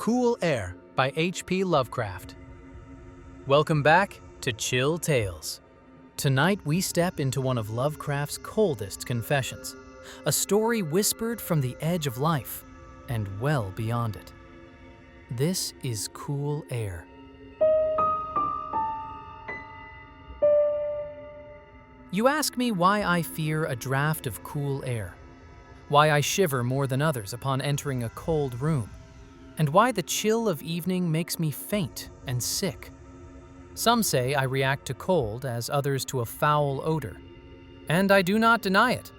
Cool Air by H.P. Lovecraft. Welcome back to Chill Tales. Tonight we step into one of Lovecraft's coldest confessions, a story whispered from the edge of life and well beyond it. This is Cool Air. You ask me why I fear a draft of cool air, why I shiver more than others upon entering a cold room, and why the chill of evening makes me faint and sick. Some say I react to cold as others to a foul odor, and I do not deny it.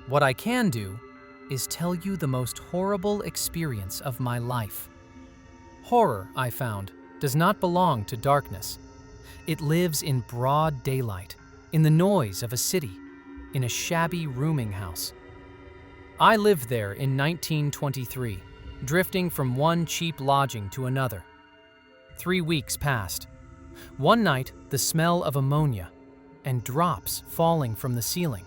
What I can do is tell you the most horrible experience of my life. Horror, I found, does not belong to darkness. It lives in broad daylight, in the noise of a city, in a shabby rooming house. I lived there in 1923, drifting from one cheap lodging to another. 3 weeks passed. One night, the smell of ammonia and drops falling from the ceiling.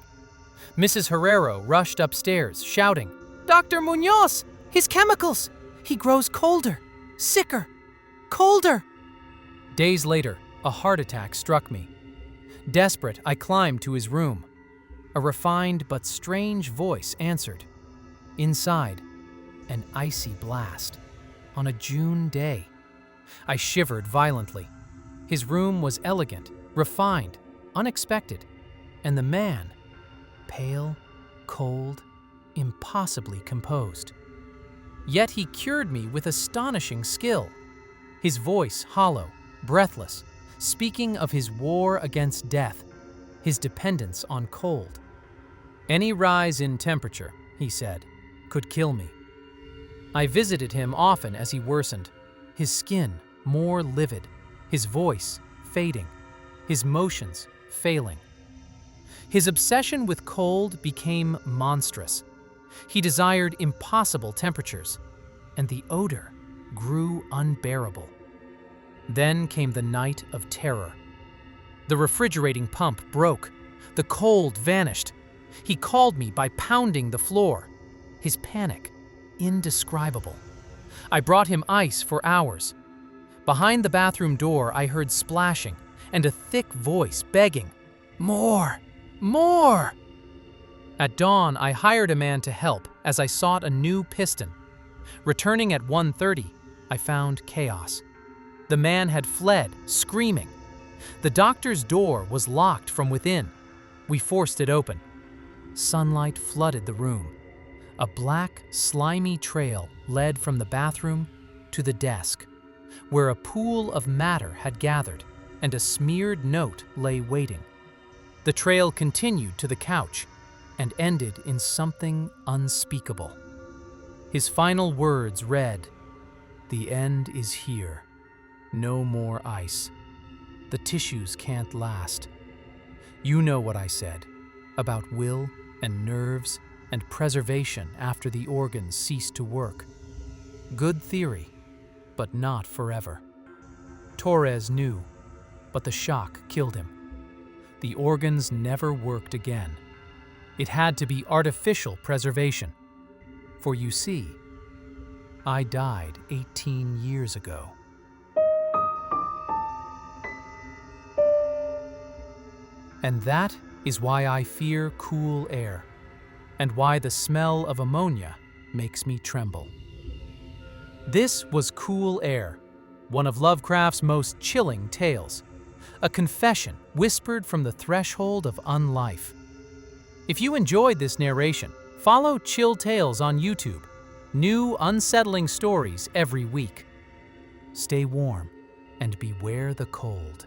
Mrs. Herrero rushed upstairs, shouting, "Dr. Muñoz! His chemicals! He grows colder, sicker, colder!" Days later, a heart attack struck me. Desperate, I climbed to his room. A refined but strange voice answered. Inside, an icy blast. On a June day. I shivered violently. His room was elegant, refined, unexpected, and the man, pale, cold, impossibly composed. Yet he cured me with astonishing skill. His voice hollow, breathless, speaking of his war against death, his dependence on cold. Any rise in temperature, he said, could kill me. I visited him often as he worsened, his skin more livid, his voice fading, his motions failing. His obsession with cold became monstrous. He desired impossible temperatures, and the odor grew unbearable. Then came the night of terror. The refrigerating pump broke. The cold vanished. He called me by pounding the floor. His panic, indescribable. I brought him ice for hours. Behind the bathroom door, I heard splashing and a thick voice begging, "More, more!" At dawn, I hired a man to help as I sought a new piston. Returning at 1:30, I found chaos. The man had fled, screaming. The doctor's door was locked from within. We forced it open. Sunlight flooded the room. A black, slimy trail led from the bathroom to the desk, where a pool of matter had gathered and a smeared note lay waiting. The trail continued to the couch and ended in something unspeakable. His final words read, "The end is here. No more ice. The tissues can't last." You know what I said about will and nerves and preservation after the organs cease to work. Good theory, but not forever. Torres knew, but the shock killed him. The organs never worked again. It had to be artificial preservation. For you see, I died 18 years ago. And that is why I fear cool air, and why the smell of ammonia makes me tremble. This was Cool Air, one of Lovecraft's most chilling tales, a confession whispered from the threshold of unlife. If you enjoyed this narration, follow Chill Tales on YouTube. New unsettling stories every week. Stay warm and beware the cold.